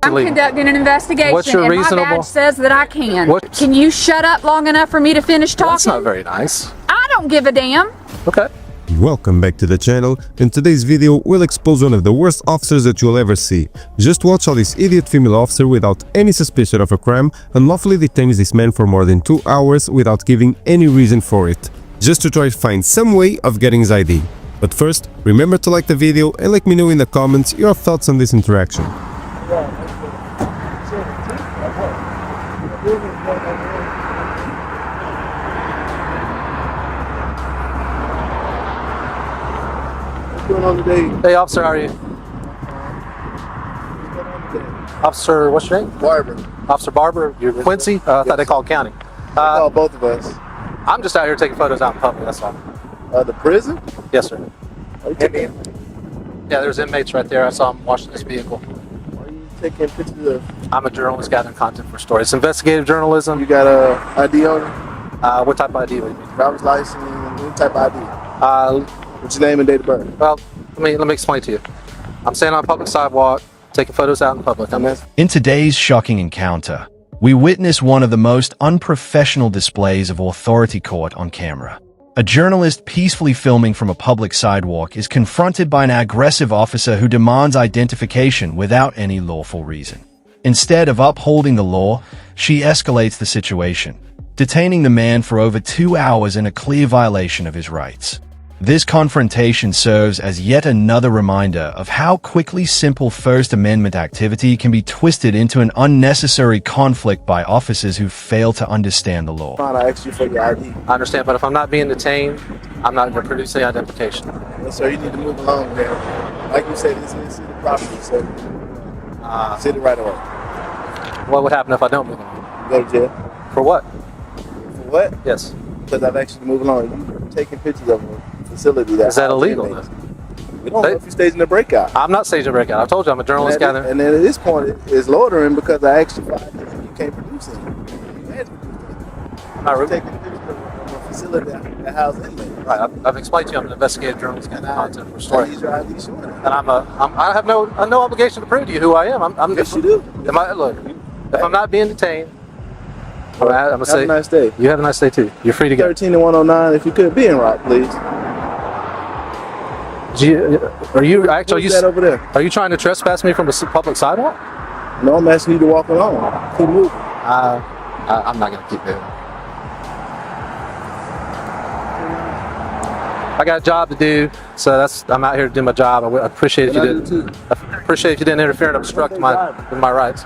I'm conducting an investigation. What's your and reasonable? my badge says that I can. What? Can you shut up long enough for me to finish talking? That's not very nice. I don't give a damn. Okay. Welcome back to the channel. In today's video, we'll expose one of the worst officers that you'll ever see. Just watch how this idiot female officer, without any suspicion of a crime, unlawfully detains this man for more than 2 hours without giving any reason for it, just to try to find some way of getting his ID. But first, remember to like the video and let me know in the comments your thoughts on this interaction. Hey, officer, how are you? Officer, what's your name? Barber. Officer Barber. You're Quincy? I thought they called county. They call both of us. I'm just out here taking photos out in public, that's all. The prison? Yes, sir. Are you taking, Yeah, there's inmates right there. I saw them washing this vehicle. are you taking pictures of? I'm a journalist gathering content for stories. It's investigative journalism. You got a ID on you? What type of ID would you mean? Driver's license, any type of ID? What's your name and date of birth? Well, let me explain to you. I'm standing on a public sidewalk, taking photos out in public. In today's shocking encounter, we witness one of the most unprofessional displays of authority caught on camera. A journalist peacefully filming from a public sidewalk is confronted by an aggressive officer who demands identification without any lawful reason. Instead of upholding the law, she escalates the situation, detaining the man for over 2 hours in a clear violation of his rights. This confrontation serves as yet another reminder of how quickly simple First Amendment activity can be twisted into an unnecessary conflict by officers who fail to understand the law. Fine, I asked you for your ID. I understand, but if I'm not being detained, I'm not going to produce any identification. Yes, sir, you need to move along there. Like you said, this is city property, so city right away. What would happen if I don't move along? Go to jail. For what? For what? Yes. Because I've asked you to move along. You're taking pictures of a facility that. Is that illegal? We don't know if you're staging a breakout. I'm not staging a breakout. I told you I'm a journalist gathering. And then at this point, it's loitering because I asked you for ID and you can't produce it. You had to produce it. I'm not You're rude. taking a picture of a facility that houses inmates. Right. I've explained to you I'm an investigative journalist gathering content for I stories. need your ID showing it. And I have no obligation to prove to you who I am. Yes, you do. Look, if I'm not being detained, I'm gonna say, have a nice day. You have a nice day too. You're free to go. 13 and 109. If you could be in route, please. Are you actually? Who's that over there? Are you trying to trespass me from a public sidewalk? No, I'm asking you to walk along. Keep moving. I'm not gonna keep moving. I got a job to do, so I'm out here to do my job. I appreciate if you didn't. I appreciate if you didn't interfere and obstruct my rights.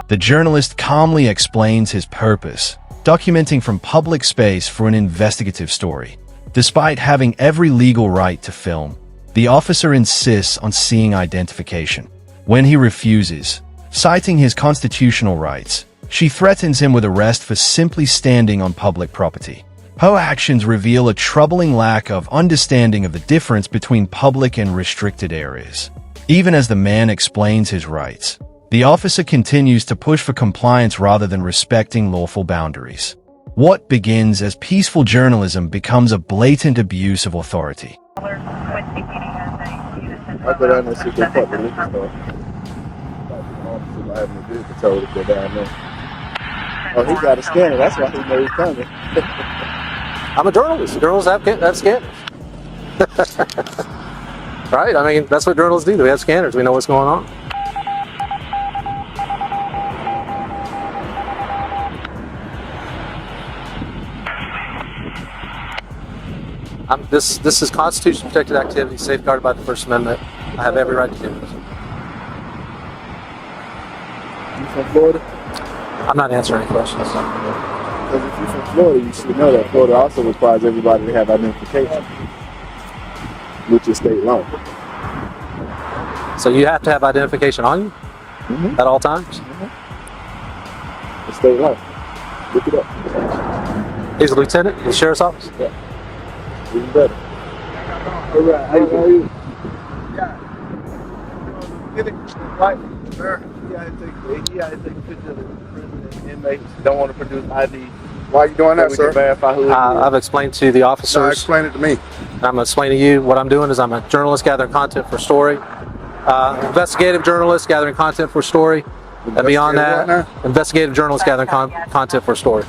The journalist calmly explains his purpose, documenting from public space for an investigative story. Despite having every legal right to film, the officer insists on seeing identification. When he refuses, citing his constitutional rights, she threatens him with arrest for simply standing on public property. Her actions reveal a troubling lack of understanding of the difference between public and restricted areas. Even as the man explains his rights, the officer continues to push for compliance rather than respecting lawful boundaries. What begins as peaceful journalism becomes a blatant abuse of authority. I'll go down there and see if they put the liquor store. I have no vehicle told to go down there. Oh, he got a scanner. That's why he knows he's coming. I'm a journalist. Journalists have scanners. Right? I mean, that's what journalists do. We have scanners. We know what's going on. This is constitutionally protected activity safeguarded by the First Amendment. I have every right to do this. You from Florida? I'm not answering any questions. Because if you're from Florida, you should know that Florida also requires everybody to have identification, which is state law. So you have to have identification on you at all times? It's state law. Look it up. He's a lieutenant in the sheriff's office? Yeah. Even better. All right, how are you? Yeah. Get it right. Sure. He had to take a picture of the prison and inmates don't want to produce ID. Why are you doing that, So sir? we can verify who I've explained to the officers. Explain it to me. I'm going to explain to you what I'm doing is I'm a journalist gathering content for a story. Investigative journalist gathering content for a story. And beyond that, investigative journalist gathering content for a story.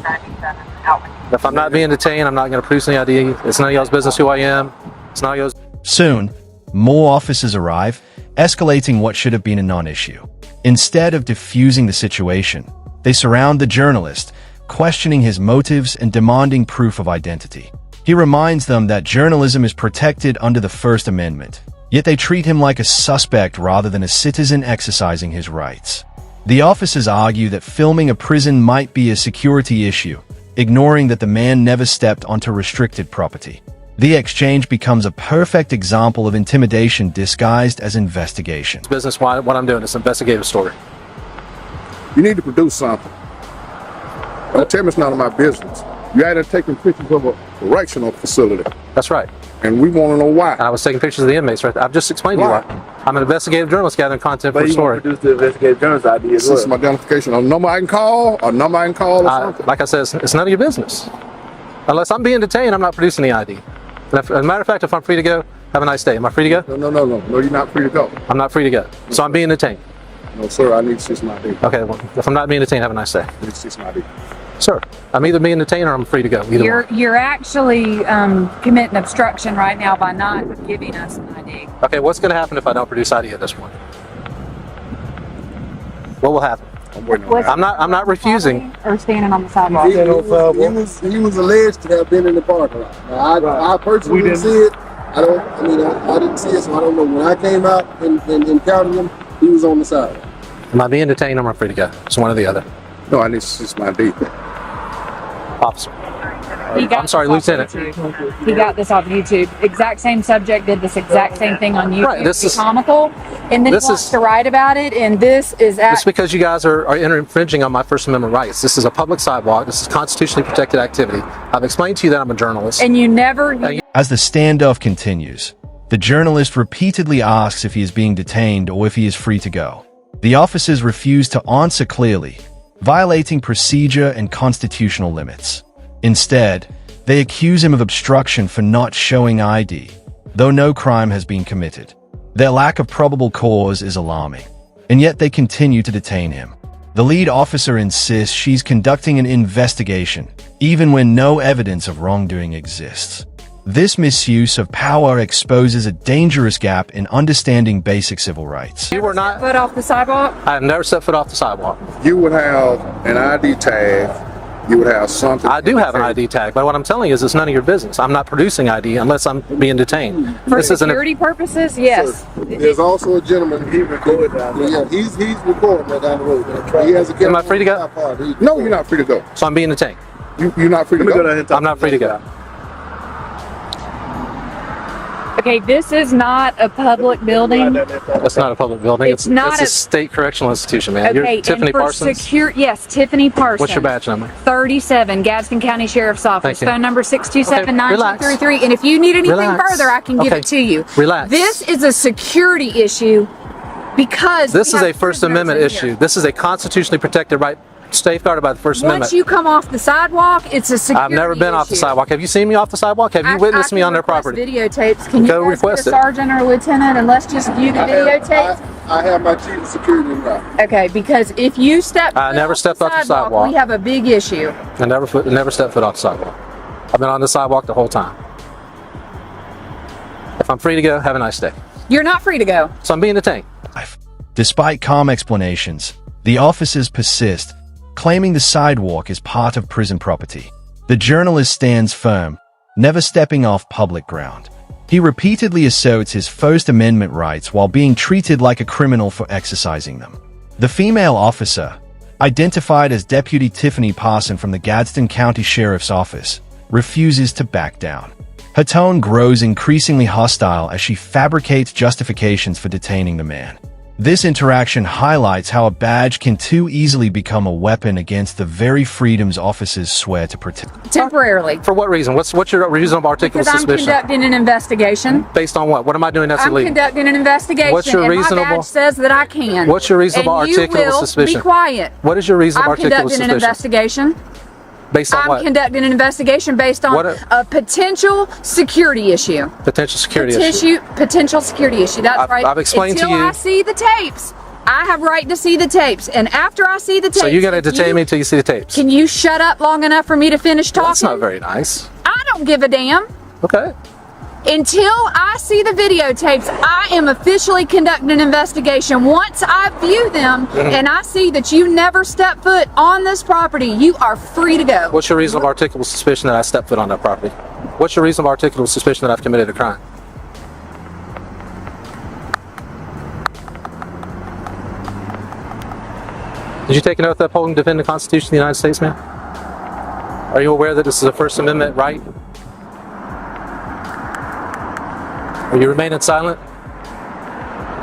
If I'm not being detained, I'm not going to produce any ID. It's none of y'all's business who I am. It's none of y'all's. Soon, more officers arrive, escalating what should have been a non-issue. Instead of diffusing the situation, they surround the journalist, questioning his motives and demanding proof of identity. He reminds them that journalism is protected under the First Amendment, yet they treat him like a suspect rather than a citizen exercising his rights. The officers argue that filming a prison might be a security issue, ignoring that the man never stepped onto restricted property. The exchange becomes a perfect example of intimidation disguised as investigation. Business, what I'm doing is an investigative story. You need to produce something. Don't tell me it's none of my business. You had to taking pictures of a correctional facility, That's right. and we want to know why. And I was taking pictures of the inmates right there. I've just explained to you Why? why. I'm an investigative journalist gathering content for a story. produce the investigative journalist ID as This is my identification. A number I can call, or something. Like I said, it's none of your business. Unless I'm being detained, I'm not producing the ID. And as a matter of fact, if I'm free to go, have a nice day. Am I free to go? No, you're not free to go. I'm not free to go. So I'm being detained. No, sir, I need to see my ID. Okay, well, if I'm not being detained, have a nice day. I need to see my ID. Sir, I'm either being detained or I'm free to go. Either one. You're actually committing obstruction right now by not giving us an ID. Okay, what's going to happen if I don't produce ID at this point? What will happen? I'm waiting on that. I'm not refusing. Or standing on the sidewalk. He was alleged to have been in the parking lot. Now, I personally didn't see it. I didn't see it, so I don't know. When I came out and counted him, he was on the side. Am I being detained or am I free to go? It's one or the other. No, I need to see my ID. Officer. He got I'm sorry, this off Lieutenant. YouTube. He got this off YouTube. Exact same subject, did this exact same thing on YouTube. Right, this is comical. And then he this wants is- to write about it, and this is It's because you guys are infringing on my First Amendment rights. This is a public sidewalk. This is constitutionally protected activity. I've explained to you that I'm a journalist. and you never As the standoff continues, the journalist repeatedly asks if he is being detained or if he is free to go. The officers refuse to answer clearly, violating procedure and constitutional limits. Instead, they accuse him of obstruction for not showing ID, though no crime has been committed. Their lack of probable cause is alarming, and yet they continue to detain him. The lead officer insists she's conducting an investigation, even when no evidence of wrongdoing exists. This misuse of power exposes a dangerous gap in understanding basic civil rights. You were not. foot off the sidewalk. I have never set foot off the sidewalk. You would have an ID tag. You would have something. I do have an ID tag, but what I'm telling you is it's none of your business. I'm not producing ID unless I'm being detained. For This isn't. security purposes, yes. There's also a gentleman. He recorded down there. Yeah, he's recording right down the road. He has a Am I free to go? No, you're not free to go. So I'm being detained. You're not free to go. I'm not free to go. Okay, this is not a public building. That's not a public building. It's not It's a state correctional institution, man. Okay, You're Tiffany and for Parsons. yes, Tiffany Parsons. What's your badge number? 37, Gadsden County Sheriff's Office. Thank you. Phone number 627-9233. And if you need anything Relax. further, I can give Okay. it to you. Relax. This is a security issue because This we is have a First prisoners Amendment in issue. here. This is a constitutionally protected right, safeguarded by the First Once Amendment. you come off the sidewalk, it's a security I've never been off the issue. sidewalk. Have you seen me off the sidewalk? Have you witnessed me on their property? Videotapes. Can you Go guys request get it. a sergeant or a lieutenant and let's just view the videotapes? I have my chief of security now. Okay, because if you step I never stepped off the sidewalk. we have a big issue. I never stepped foot off the sidewalk. I've been on the sidewalk the whole time. If I'm free to go, have a nice day. You're not free to go. So I'm being detained. Despite calm explanations, the officers persist, claiming the sidewalk is part of prison property. The journalist stands firm, never stepping off public ground. He repeatedly asserts his First Amendment rights while being treated like a criminal for exercising them. The female officer, identified as Deputy Tiffany Parsons from the Gadsden County Sheriff's Office, refuses to back down. Her tone grows increasingly hostile as she fabricates justifications for detaining the man. This interaction highlights how a badge can too easily become a weapon against the very freedoms officers swear to protect. Temporarily. For what reason? What's your reasonable articulable Because I'm suspicion? conducting an investigation. Based on what? What am I doing that's I'm illegal? conducting an investigation. What's your and reasonable- my badge says that I can. What's your reasonable and articulable you will suspicion? Be quiet. What is your reasonable I'm articulable conducting suspicion? an investigation. Based on I'm what? conducting an investigation based on What a potential security issue. Potential security issue. Potential security issue. That's right. I've explained to Until you- I see the tapes, I have right to see the tapes. And after I see the tapes, So you got to detain me until you see the tapes. Can you shut up long enough for me to finish talking? That's not very nice. I don't give a damn. Okay. Until I see the videotapes, I am officially conducting an investigation. Once I view them and I see that you never step foot on this property, you are free to go. What's your reasonable articulable suspicion that I stepped foot on that property? What's your reasonable articulable suspicion that I've committed a crime? Did you take an oath upholding and defend the Constitution of the United States, ma'am? Are you aware that this is a First Amendment right? Are you remaining silent?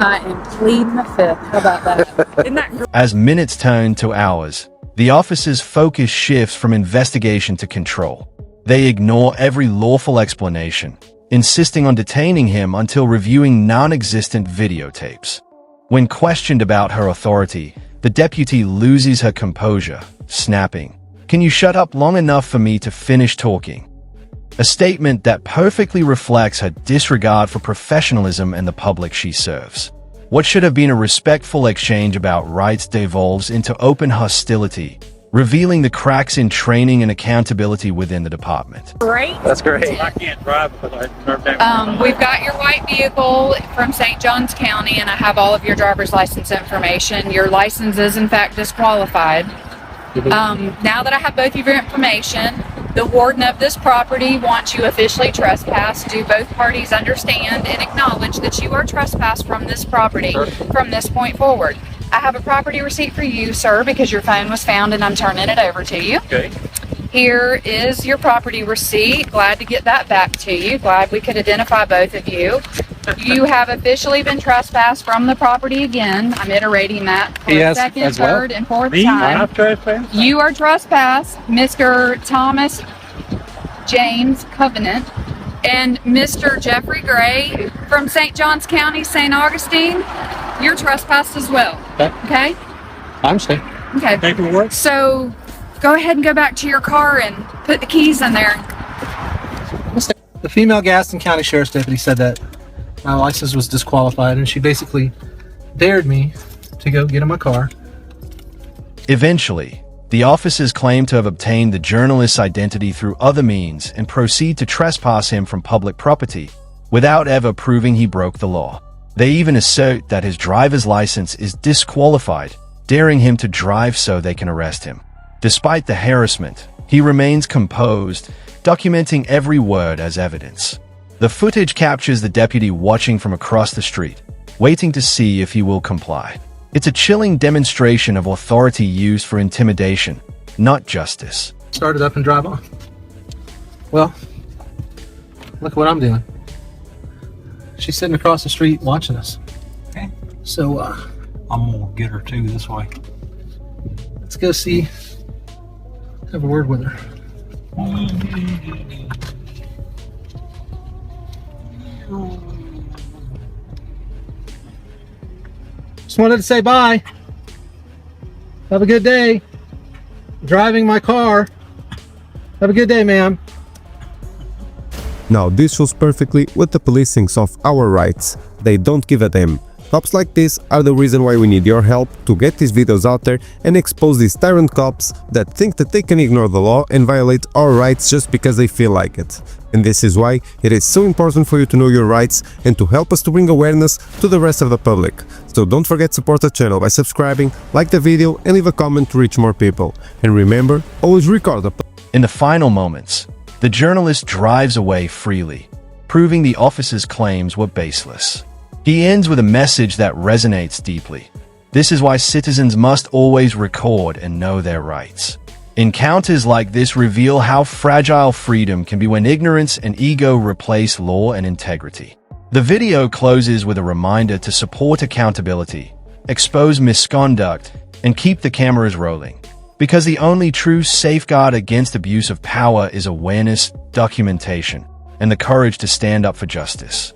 I am pleading the fifth. How about that? Isn't that great? As minutes turn to hours, the officers' focus shifts from investigation to control. They ignore every lawful explanation, insisting on detaining him until reviewing non-existent videotapes. When questioned about her authority, the deputy loses her composure, snapping, "Can you shut up long enough for me to finish talking?" A statement that perfectly reflects her disregard for professionalism and the public she serves. What should have been a respectful exchange about rights devolves into open hostility, revealing the cracks in training and accountability within the department. Great. That's great. I can't drive because I never been. We've got your white vehicle from St. Johns County, and I have all of your driver's license information. Your license is, in fact, disqualified. Now that I have both of your information, the warden of this property wants you officially trespassed. Do both parties understand and acknowledge that you are trespassed from this property from this point forward? I have a property receipt for you, sir, because your phone was found and I'm turning it over to you. Okay. Here is your property receipt. Glad to get that back to you. Glad we could identify both of you. You have officially been trespassed from the property again. I'm iterating that for the second, third, and fourth Me? time. I'm trespassing? You are trespassed, Mr. Thomas James Covenant and Mr. Jeffrey Gray from St. Johns County, St. Augustine. You're trespassed as well. Okay? I understand. Okay. Paperwork? So go ahead and go back to your car and put the keys in there. The female Gaston County Sheriff's deputy said that my license was disqualified, and she basically dared me to go get in my car. Eventually, the officers claim to have obtained the journalist's identity through other means and proceed to trespass him from public property without ever proving he broke the law. They even assert that his driver's license is disqualified, daring him to drive so they can arrest him. Despite the harassment, he remains composed, documenting every word as evidence. The footage captures the deputy watching from across the street, waiting to see if he will comply. It's a chilling demonstration of authority used for intimidation, not justice. Start it up and drive on. Well, look what I'm doing. She's sitting across the street watching us. Okay. So, I'm gonna get her too this way. let's go see, have a word with her. Just wanted to say bye. Have a good day. Driving my car. Have a good day, ma'am. Now this shows perfectly what the police thinks of our rights. They don't give a damn. Cops like this are the reason why we need your help to get these videos out there and expose these tyrant cops that think that they can ignore the law and violate our rights just because they feel like it. And this is why it is so important for you to know your rights and to help us to bring awareness to the rest of the public. So don't forget to support the channel by subscribing, like the video and leave a comment to reach more people. And remember, always record the In the final moments, the journalist drives away freely, proving the officer's claims were baseless. He ends with a message that resonates deeply. This is why citizens must always record and know their rights. Encounters like this reveal how fragile freedom can be when ignorance and ego replace law and integrity. The video closes with a reminder to support accountability, expose misconduct, and keep the cameras rolling. Because the only true safeguard against abuse of power is awareness, documentation, and the courage to stand up for justice.